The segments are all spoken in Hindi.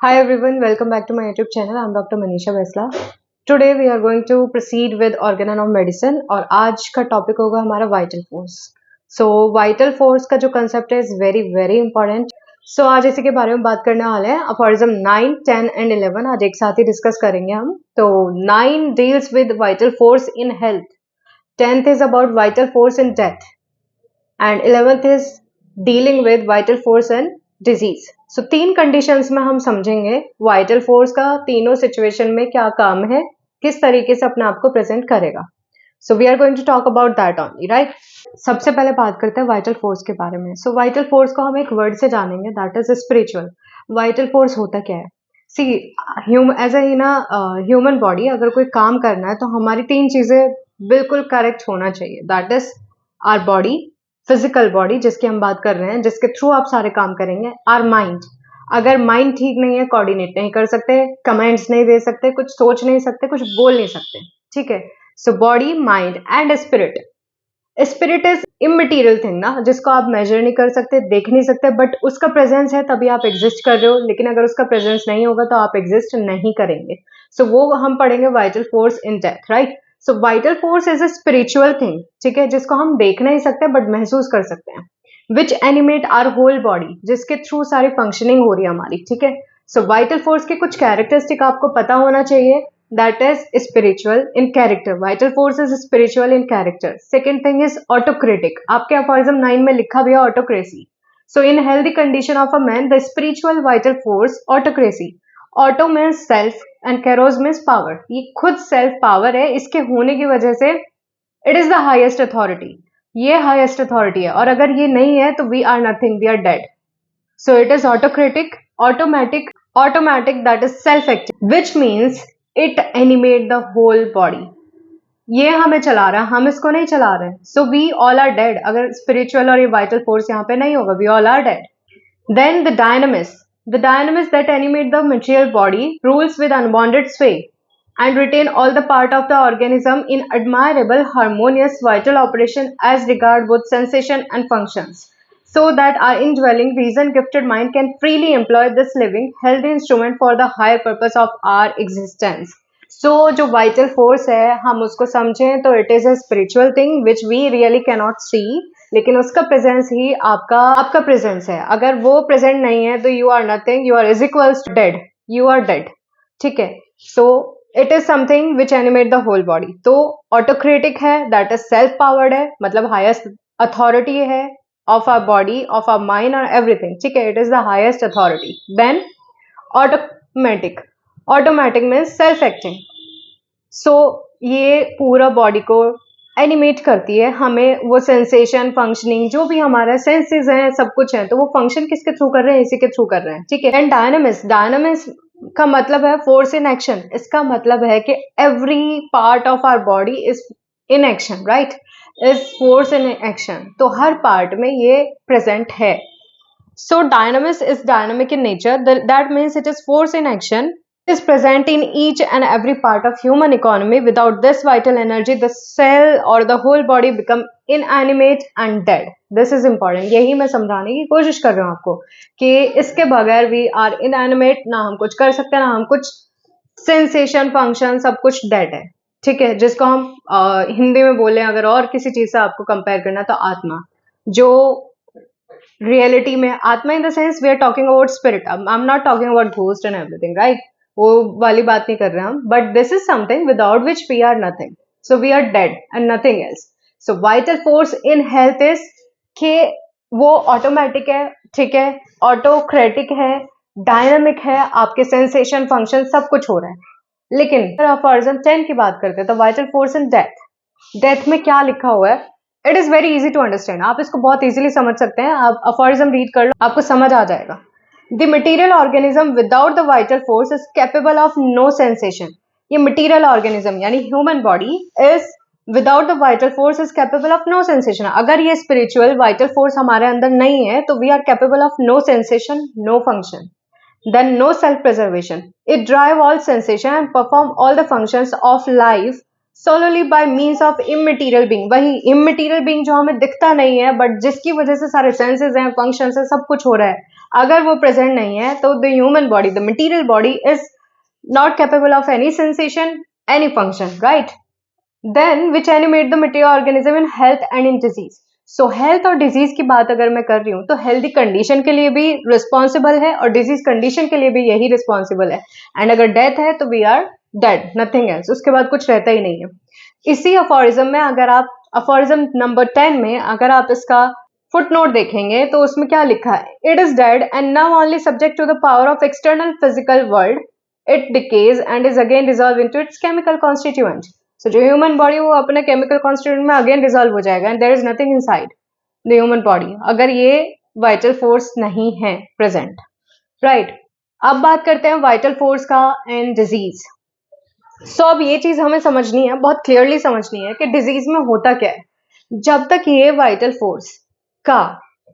Hi everyone, welcome back to my YouTube channel. I'm Dr. Manisha Besla. Today we are going to proceed with organ of medicine और आज का टॉपिक होगा हमारा वाइटल फोर्स. सो वाइटल फोर्स का जो कंसेप्ट है इज वेरी वेरी इंपॉर्टेंट. सो आज इसी के बारे में बात करने वाले हैं. अफॉरिज्म 9, 10 एंड 11 आज एक साथ ही डिस्कस करेंगे हम. तो 9 deals with vital force in health, 10th is about vital force in death and 11th is dealing with vital force in disease. So 3 conditions में हम समझेंगे वाइटल फोर्स का तीनों सिचुएशन में क्या काम है, किस तरीके से अपने आप को प्रेजेंट करेगा. So we are going to talk about that only, right. सबसे पहले बात करते हैं वाइटल फोर्स के बारे में. सो वाइटल फोर्स को हम एक वर्ड से जानेंगे, that is spiritual. Vital force होता क्या है? सी एज ए ह्यूमन बॉडी अगर कोई काम करना है तो हमारी 3 चीजें बिल्कुल करेक्ट होना चाहिए. That is our body, physical body जिसकी हम बात कर रहे हैं, जिसके थ्रू आप सारे काम करेंगे. आर माइंड, अगर माइंड ठीक नहीं है कोऑर्डिनेट नहीं कर सकते, कमेंट्स नहीं दे सकते, कुछ सोच नहीं सकते, कुछ बोल नहीं सकते, ठीक है. So body, mind and spirit. Spirit is immaterial thing ना, जिसको आप मेजर नहीं कर सकते, देख नहीं सकते, बट उसका प्रेजेंस है तभी आप एग्जिस्ट कर रहे हो. लेकिन अगर उसका प्रेजेंस नहीं होगा तो आप एग्जिस्ट नहीं करेंगे. सो वो हम पढ़ेंगे vital force in death, right. So vital force is a spiritual thing, ठीक है, जिसको हम देख नहीं सकते बट महसूस कर सकते हैं. विच एनिमेट आवर होल बॉडी, जिसके थ्रू सारी फंक्शनिंग हो रही है हमारी, ठीक है. सो वाइटल फोर्स के कुछ कैरेक्टरिस्टिक आपको पता होना चाहिए. That is spiritual in character. Vital force is spiritual in character. Second thing is autocratic. आपके अफॉरिज्म 9 में लिखा भी है autocracy. So in healthy condition of a man the spiritual vital force autocracy. Auto means self and कैरोज means power. ये खुद सेल्फ पावर है, इसके होने की वजह से it is the highest authority. ये हाईएस्ट अथॉरिटी है और अगर ये नहीं है तो we are nothing, we are dead. So it is autocratic, automatic that is self active, which means it animate the whole body. ये हमें चला रहा है, हम इसको नहीं चला रहे हैं. So we all are dead. अगर स्पिरिचुअल और ये वाइटल फोर्स यहाँ पे नहीं होगा, we all are dead. Then the dynamist that animate the material body rules with unbounded sway and retain all the part of the organism in admirable harmonious vital operation as regard both sensation and functions, so that our indwelling reason gifted mind can freely employ this living healthy instrument for the higher purpose of our existence. So जो vital force है हम उसको समझें तो it is a spiritual thing which we really cannot see, लेकिन उसका प्रेजेंस ही आपका प्रेजेंस है. अगर वो प्रेजेंट नहीं है तो you are nothing, you are is equals to dead, you are dead, ठीक है. So it is something which animate the whole body. तो ऑटोक्रेटिक है, दैट इज सेल्फ पावर्ड है, मतलब हाईएस्ट अथॉरिटी है of our body, of our mind और एवरीथिंग, ठीक है. It is the highest authority. Then automatic means self acting. So ये पूरा बॉडी को एनिमेट करती है, हमें वो सेंसेशन, फंक्शनिंग, जो भी हमारा सेंसेस हैं, सब कुछ है, तो वो फंक्शन किसके थ्रू कर रहे हैं? इसी के थ्रू कर रहे हैं, ठीक है. एंड डायनामिस्ट का मतलब है फोर्स इन एक्शन. इसका मतलब है कि every part of our body is in action, right, is force in action. तो हर पार्ट में ये प्रेजेंट है. So dynamist is dynamic in nature, that means it is force in action is present in each and every part of human economy. Without this vital energy, the cell or the whole body become inanimate and dead. This is important. यही मैं समझाने की कोशिश कर रहा हूँ आपको कि इसके बगैर we are inanimate, ना हम कुछ कर सकते हैं, ना हम कुछ सेंसेशन, फंक्शन, सब कुछ डेड है, ठीक है. जिसको हम हिंदी में बोले, अगर और किसी चीज से आपको कंपेयर करना तो आत्मा. जो रियलिटी में आत्मा in the sense we are talking about spirit. I am not talking about ghost and everything, right, वो वाली बात नहीं कर रहे हम. But this is something without which we are nothing. So we are dead and nothing else. So vital force in health is कि वो ऑटोमेटिक है, ठीक है, ऑटोक्रेटिक है, डायनामिक है, आपके सेंसेशन, फंक्शन सब कुछ हो रहा है. लेकिन अफॉरिज्म 10 की बात करते हैं तो वाइटल फोर्स इन डेथ में क्या लिखा हुआ है? It is very easy to understand. आप इसको बहुत इजीली समझ सकते हैं. आप अफॉरिज्म रीड कर लो, आपको समझ आ जाएगा. The material organism without the vital force is capable of no sensation. ये material organism यानी human body is without the vital force is capable of no sensation. अगर ये spiritual vital force हमारे अंदर नहीं है तो we are capable of no sensation, no function. Then no self-preservation. It drive all sensation and perform all the functions of life solely by means of immaterial being. वही immaterial being जो हमें दिखता नहीं है बट जिसकी वजह से सारे senses हैं, functions हैं, सब कुछ हो रहा है. अगर वो प्रेजेंट नहीं है तो the human body, the material body is not capable of any sensation, any function, right? Then which animate the material organism in health and in disease. So health और डिजीज की बात अगर मैं कर रही हूँ तो हेल्दी कंडीशन के लिए भी रिस्पॉन्सिबल है और डिजीज कंडीशन के लिए भी यही रिस्पॉन्सिबल है। एंड अगर डेथ है तो we are dead, nothing else, उसके बाद कुछ रहता ही नहीं है। इसी अफोरिज्म में अगर आप अफोरिज्म नंबर 10 में अगर आप इसका फुट नोट देखेंगे तो उसमें क्या लिखा है, it is dead and now only subject to the power of external physical world, it decays and is again dissolve into its chemical constituent. So जो ह्यूमन बॉडी वो अपने केमिकल कॉन्स्टिट्यूएंट में अगेन डिसॉल्व हो जाएगा and there is nothing inside the human body अगर ये वाइटल फोर्स नहीं है प्रेजेंट, राइट? अब बात करते हैं वाइटल फोर्स का एंड डिजीज। सो अब ये चीज हमें समझनी है, बहुत क्लियरली समझनी है कि डिजीज में होता क्या है। जब तक ये वाइटल फोर्स का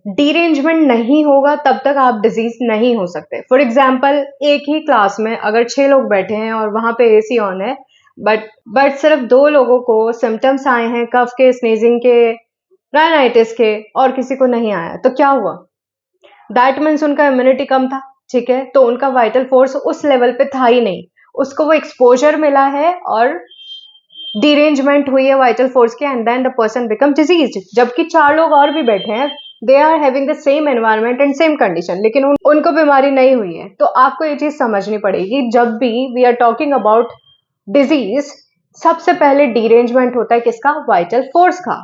डीरेंजमेंट नहीं होगा तब तक आप डिजीज नहीं हो सकते। फॉर एग्जाम्पल, एक ही क्लास में अगर 6 लोग बैठे हैं और वहां पे एसी ऑन है, बट सिर्फ 2 लोगों को सिम्टम्स आए हैं कफ के, स्नीजिंग के, राइनाइटिस के, और किसी को नहीं आया, तो क्या हुआ? दैट मीन्स उनका इम्यूनिटी कम था, ठीक है? तो उनका वाइटल फोर्स उस लेवल पे था ही नहीं, उसको वो एक्सपोजर मिला है और डीरेंजमेंट हुई है वाइटल फोर्स की and then the person become diseased. जबकि 4 लोग और भी बैठे हैं, they are having the same environment and same condition, लेकिन उनको बीमारी नहीं हुई है। तो आपको ये चीज समझनी पड़ेगी, जब भी we are talking about disease, सबसे पहले डीरेंजमेंट होता है किसका? वाइटल फोर्स का।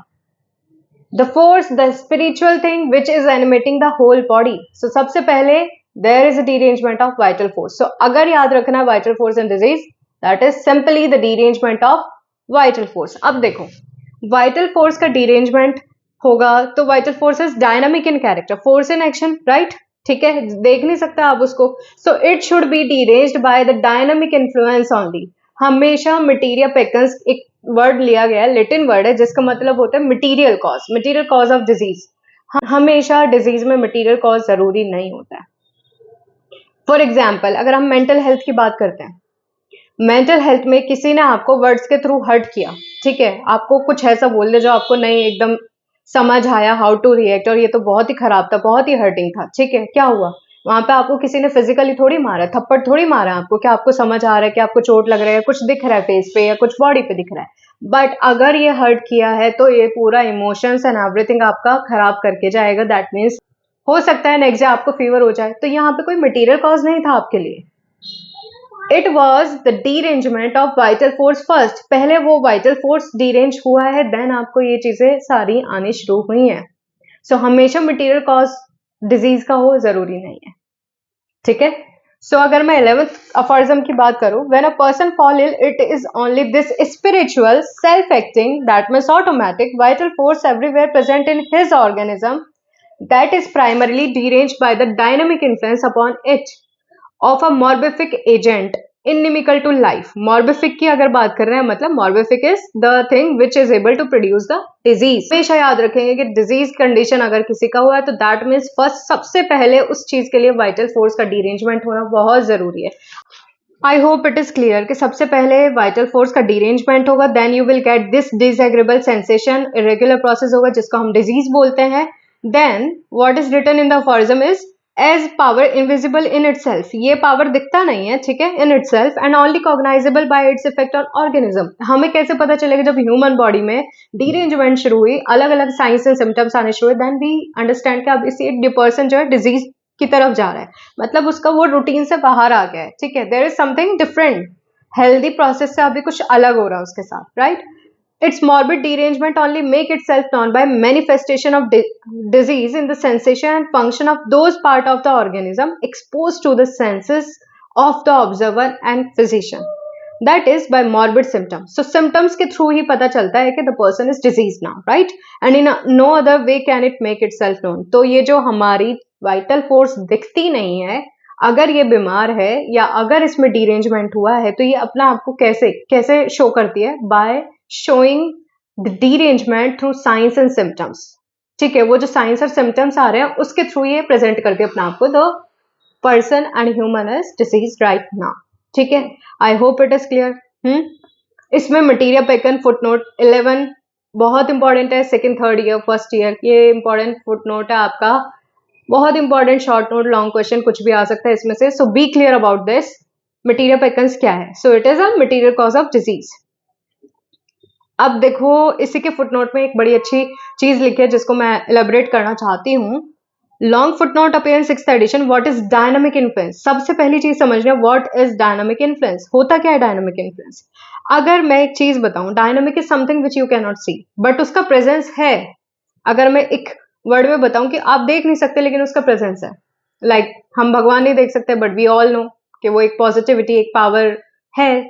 The force, the spiritual thing which is animating the whole body. So सबसे पहले there is a derangement of vital force. So अगर याद रखना है vital force in disease, that is simply the derangement of vital force. अब देखो, वाइटल फोर्स का डीरेंजमेंट होगा तो vital force is dynamic in character, force in action, right? ठीक है, देख नहीं सकता आप उसको। So it should be deranged by the dynamic influence only. हमेशा मटीरिया पेकन्स एक वर्ड लिया गया है, लैटिन वर्ड है, जिसका मतलब होता है मटीरियल कॉज ऑफ डिजीज। हमेशा डिजीज में मटीरियल कॉज जरूरी नहीं होता है। फॉर एग्जाम्पल, अगर हम मेंटल हेल्थ की बात करते हैं, मेंटल हेल्थ में किसी ने आपको वर्ड्स के थ्रू हर्ट किया, ठीक है, आपको कुछ ऐसा बोल दे जो आपको नहीं एकदम समझ आया हाउ टू रिएक्ट, और ये तो बहुत ही खराब था, बहुत ही हर्टिंग था, ठीक है, क्या हुआ? वहां पे आपको किसी ने फिजिकली थोड़ी मारा, थप्पड़ थोड़ी मारा आपको, क्या आपको समझ आ रहा है कि आपको चोट लग रहा है, कुछ दिख रहा है फेस पे या कुछ बॉडी पे दिख रहा है? बट अगर ये हर्ट किया है तो ये पूरा इमोशंस एंड एवरीथिंग आपका खराब करके जाएगा। दैट मीन्स हो सकता है नेक्स्ट डे आपको फीवर हो जाए, तो यहाँ पे कोई मटीरियल कॉज नहीं था आपके लिए, it was the derangement of vital force first. पहले वो वाइटल फोर्स डीरेंज हुआ है, देन आपको ये चीजें सारी आनी शुरू हुई हैं। सो हमेशा मटीरियल कॉज डिजीज का हो जरूरी नहीं है, ठीक है? सो अगर मैं 11th अफोरिज्म की बात करूं, when a person fall ill it is only this spiritual self acting, that means automatic vital force everywhere present in his organism, that is primarily deranged by the dynamic influence upon it of a morbific agent inimical to life। morbific की अगर बात कर रहे हैं, मतलब morbific is the thing which is able to produce the disease। हमेशा याद रखेंगे कि disease condition अगर किसी का हुआ है तो that means first सबसे पहले उस चीज के लिए vital force का derangement होना बहुत जरूरी है। I hope it is clear कि सबसे पहले वाइटल फोर्स का डीरेंजमेंट होगा, then you will get this disagreeable sensation, irregular process होगा जिसको हम डिजीज बोलते हैं। Then what is written in the aphorism is as power invisible in itself. ये पावर दिखता नहीं है, ठीक है, in itself and only cognizable by its effect on organism. हमें कैसे पता चलेगा? जब ह्यूमन बॉडी में डीरेंजमेंट शुरू हुई, अलग अलग साइंस एंड सिम्टम्स आने शुरू हुए, देन वी अंडरस्टैंड कि अब इसी पर्सन जो है डिजीज की तरफ जा रहा है, मतलब उसका वो रूटीन से बाहर आ गया है, ठीक है, there is something different, healthy process से अभी कुछ अलग हो रहा है उसके साथ, right? Its morbid derangement only make itself known by manifestation of disease in the sensation and function of those part of the organism exposed to the senses of the observer and physician, that is by morbid symptoms। so symptoms के through ही पता चलता है कि the person is diseased now, right? and in no other way can it make itself known। तो ये जो हमारी vital force दिखती नहीं है, अगर ये बीमार है या अगर इसमें डीरेंजमेंट हुआ है तो ये अपना आपको कैसे शो करती है? By showing the derangement through signs and symptoms, ठीक है, वो जो साइंस और सिम्टम्स आ रहे हैं उसके थ्रू ये प्रेजेंट करती है अपना आपको, the person and human is disease right now, ठीक है? I hope it is clear. इसमें मटीरिया पेकन फुटनोट 11 बहुत इंपॉर्टेंट है, second third year first year, ये इंपॉर्टेंट फुटनोट है आपका बहुत important short note long question कुछ भी आ सकता है इसमें से, so be clear about this. Material peccans क्या है? So it is a material cause of disease. अब देखो इसी के फुटनोट में एक बड़ी अच्छी चीज लिखी है जिसको मैं एलेबोरेट करना चाहती हूँ। Long footnote appear in 6th edition, what is dynamic influence. सबसे पहली चीज समझना, व्हाट इज डायनामिक इन्फ्लुएंस, होता क्या है डायनामिक इन्फ्लुएंस। अगर मैं एक चीज बताऊं, dynamic is something which you can not see but उसका प्रेजेंस है। अगर मैं एक वर्ड में बताऊं कि आप देख नहीं सकते लेकिन उसका प्रेजेंस है, लाइक हम भगवान नहीं देख सकते बट वी ऑल नो कि वो एक पॉजिटिविटी, एक पावर है,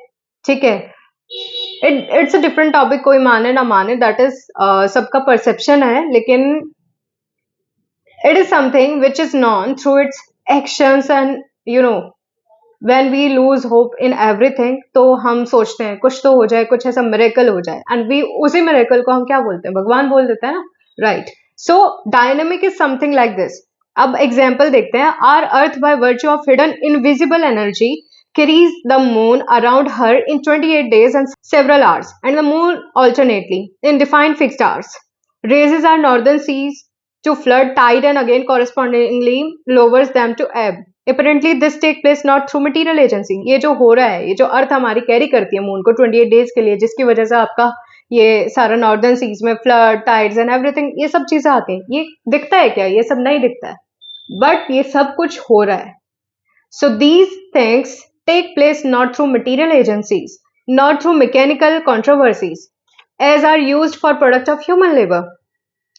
ठीक है। इट्स अ डिफरेंट टॉपिक, कोई माने ना माने, दैट इज सबका परसेप्शन है, लेकिन it is something which is known through its actions and you know when we lose hope in everything तो हम सोचते हैं कुछ तो हो जाए, कुछ ऐसा मिरेकल हो जाए, एंड वी उसी मिरेकल को हम क्या बोलते हैं, भगवान बोल देते हैं ना, right. So dynamic is something like this. अब एग्जाम्पल देखते हैं। Our earth by virtue of hidden invisible energy carries the moon around her in 28 days and several hours, and the moon alternately in defined fixed hours raises our northern seas to flood tide and again correspondingly lowers them to ebb. Apparently this take place not through material agency। ये जो हो रहा है, ये जो अर्थ हमारी कैरी करती है मून को 28 डेज के लिए, जिसकी वजह से आपका ये सारा नॉर्दर्न सीज में फ्लड, टाइड्स एंड एवरीथिंग, ये सब चीजें आती हैं, ये दिखता है क्या? ये सब नहीं दिखता है, बट ये सब कुछ हो रहा है। So these things take place not through material agencies, not through mechanical controversies, as are used for product of human labor.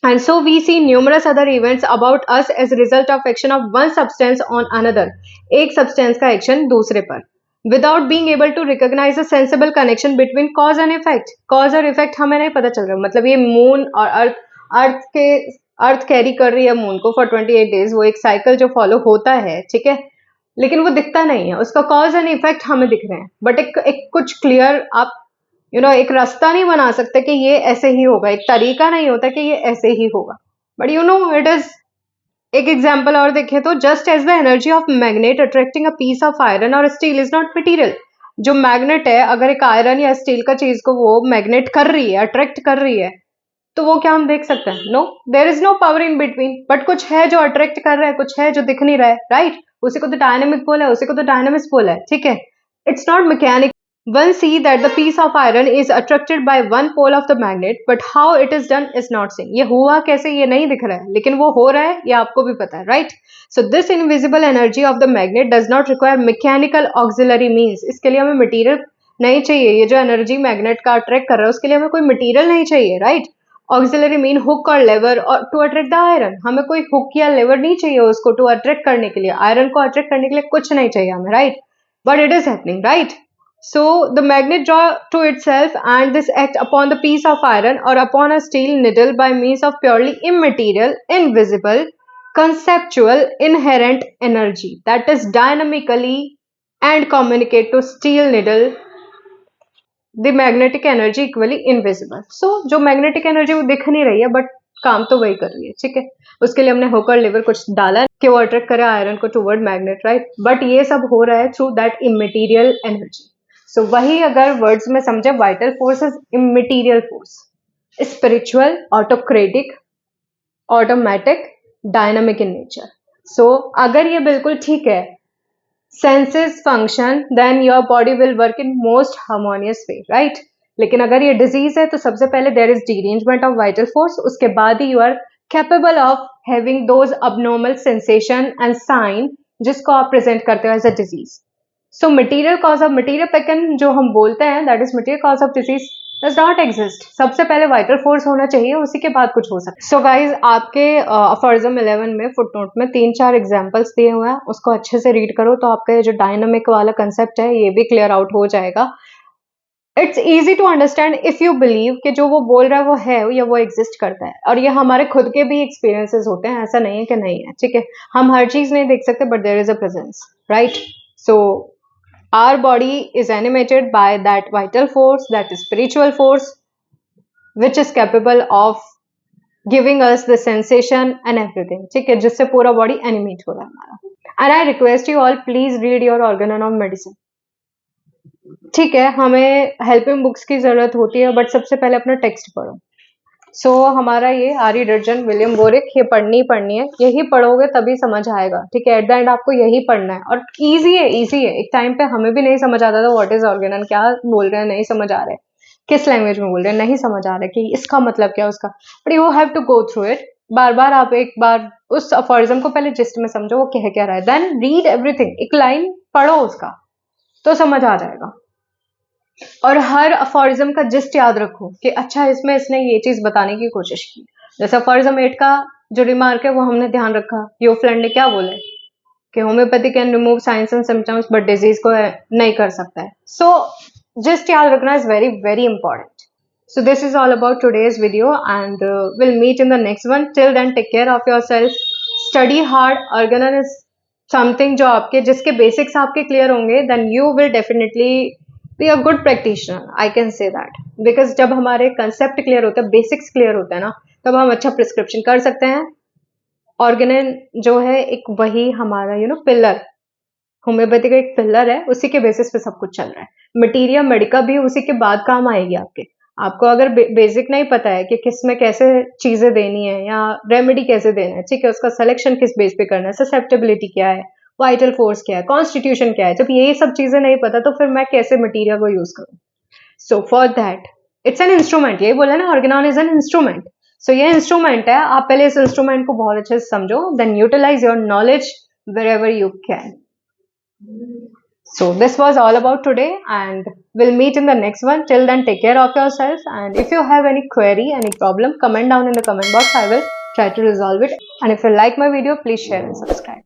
And so we see numerous other events about us as a result of action of one substance on another, एक substance का action दूसरे पर, without being able to recognize a sensible connection between cause and effect. Cause और effect हमें नहीं पता चल रहा, मतलब ये moon और अर्थ कैरी कर रही है मून को फॉर 28 डेज, वो एक साइकिल जो फॉलो होता है, ठीक है, लेकिन वो दिखता नहीं है, उसका कॉज एंड इफेक्ट हमें दिख रहे हैं, बट एक कुछ क्लियर आप एक रास्ता नहीं बना सकते कि ये ऐसे ही होगा, एक तरीका नहीं होता कि ये ऐसे ही होगा, बट इट इज। एक एग्जाम्पल और देखें तो, just as the energy of magnet attracting a piece of iron और स्टील इज नॉट मटीरियल। जो मैग्नेट है, अगर एक आयरन या स्टील का चीज को वो मैग्नेट कर रही है, अट्रैक्ट कर रही है, तो वो क्या हम देख सकते हैं? No, there is no power in between, but कुछ है जो अट्रैक्ट कर रहा है, कुछ है जो दिख नहीं रहा है, राइट? उसी को तो डायनेमिक बोला है, उसी को तो डायनेमिक्स बोला है, ठीक है। It's not mechanic. One see that the piece of iron is attracted by one pole of the magnet, but how it is done is not seen। ये हुआ कैसे ये नहीं दिख रहा है, लेकिन वो हो रहा है, ये आपको भी पता है, right? So this invisible energy of the magnet does not require mechanical auxiliary means। इसके लिए हमें मटेरियल नहीं चाहिए, ये जो एनर्जी मैग्नेट का अट्रैक्ट कर रहा है उसके लिए हमें कोई मटेरियल नहीं चाहिए, राइट? ऑक्सिलरी मीन हुक और लेवर और टू अट्रैक्ट द आयरन, हमें कोई हुक या लेवर नहीं चाहिए उसको टू अट्रैक्ट करने के लिए, आयरन को अट्रैक्ट करने के लिए कुछ नहीं चाहिए हमें, right? But it is happening, right? So the magnet draw to itself and this act upon the piece of iron or upon a steel needle by means of purely immaterial, invisible, conceptual, inherent energy that is dynamically and communicate to steel needle the magnetic energy equally invisible। So जो magnetic energy वो दिख नहीं रही है बट काम तो वही कर रही है, ठीक है। उसके लिए हमने होकर लेवर कुछ डाला कि वो अट्रैक्ट करे आयरन को टूवर्ड मैग्नेट, राइट? बट ये सब हो रहा है through that immaterial energy. So वही अगर वर्ड्स में समझे, vital force is immaterial force, spiritual, autocratic, automatic, dynamic in nature. So अगर ये बिल्कुल ठीक है, senses function, then your body will work in most harmonious way, right? लेकिन अगर ये डिजीज है तो सबसे पहले there is derangement of vital force, उसके बाद ही you are capable of having those abnormal sensation and sign जिसको आप प्रेजेंट करते हो as a disease. So material cause of material peccant जो हम बोलते हैं, that is material cause of disease does not exist. सबसे पहले वाइटल फोर्स होना चाहिए, उसी के बाद कुछ हो सकता है। सो गाइज आपके अफॉर्जम 11 में फुटनोट में 3-4 एग्जांपल्स दिए हुए हैं, उसको अच्छे से रीड करो तो आपका ये जो डायनामिक वाला कंसेप्ट है ये भी क्लियर आउट हो जाएगा। It's easy to understand if you believe कि जो वो बोल रहा है वो है या वो एग्जिस्ट करता है, और ये हमारे खुद के भी एक्सपीरियंसेस होते हैं, ऐसा नहीं है कि नहीं है, ठीक है। हम हर चीज नहीं देख सकते but there is a presence, right? So our body is animated by that vital force, that is spiritual force, which is capable of giving us the sensation and everything, ठीक है, जिससे पूरा बॉडी एनिमेट हो रहा है हमारा। and I request you all please read your organon of medicine। ठीक है, हमें हेल्पिंग बुक्स की जरूरत होती है बट सबसे पहले अपना टेक्स्ट पढ़ो, सो हमारा ये आरी डर्जन, विलियम बोरिक, ये पढ़नी है, यही पढ़ोगे तभी समझ आएगा, ठीक है। एट द एंड आपको यही पढ़ना है और इजी है, इजी है। एक टाइम पे हमें भी नहीं समझ आता था व्हाट इज ऑर्गेनन, क्या बोल रहे हैं, नहीं समझ आ रहे, किस लैंग्वेज में बोल रहे हैं, नहीं समझ आ रहा है कि इसका मतलब क्या है उसका, but you have to go through it. बार बार आप एक बार उस अफोरिज्म को पहले जिस्ट में समझो वो कह क्या रहा है, देन रीड एवरीथिंग, एक लाइन पढ़ो उसका तो समझ आ जाएगा। और हर अफोरिज्म का जिस्ट याद रखो कि अच्छा इसमें इसने ये चीज बताने की कोशिश की। जैसे अफोरिज्म 8 का जो रिमार्क है वो हमने ध्यान रखा, यो फ्रेंड ने क्या बोले कि homeopathy can remove science and symptoms but disease को नहीं कर सकता है। सो जिस्ट याद रखना is very very important. So this is all about today's video and we'll meet in the next one. Till then take care of yourself. Study hard. Organon is something जो आपके जिसके basics आपके clear होंगे then you will definitely be a good practitioner. I can say that. Because जब हमारे concept clear होते हैं, basics clear होते हैं ना, तब हम अच्छा prescription कर सकते हैं। Organon जो है एक वही हमारा pillar, होम्योपैथी का एक पिलर है, उसी के बेसिस पे सब कुछ चल रहा है। मटीरिया मेडिका भी उसी के बाद काम आएगी आपके। आपको अगर बेसिक नहीं पता है कि किस में कैसे चीजें देनी है या रेमेडी कैसे देना है, ठीक है, उसका सिलेक्शन किस बेस पे करना है, ससेप्टेबिलिटी क्या है, वाइटल फोर्स क्या है, कॉन्स्टिट्यूशन क्या है, जब ये सब चीजें नहीं पता तो फिर मैं कैसे मटीरिया को यूज करूँ। So for that it's an instrument, यही बोला ना, ऑर्गेनॉन इज एन इंस्ट्रूमेंट। सो ये इंस्ट्रूमेंट है, आप पहले इस इंस्ट्रूमेंट को बहुत अच्छे से समझो, then utilise your knowledge wherever you can. So this was all about today and we'll meet in the next one. Till then take care of yourself and if you have any query, any problem, comment down in the comment box. I will try to resolve it. And if you like my video, please share and subscribe.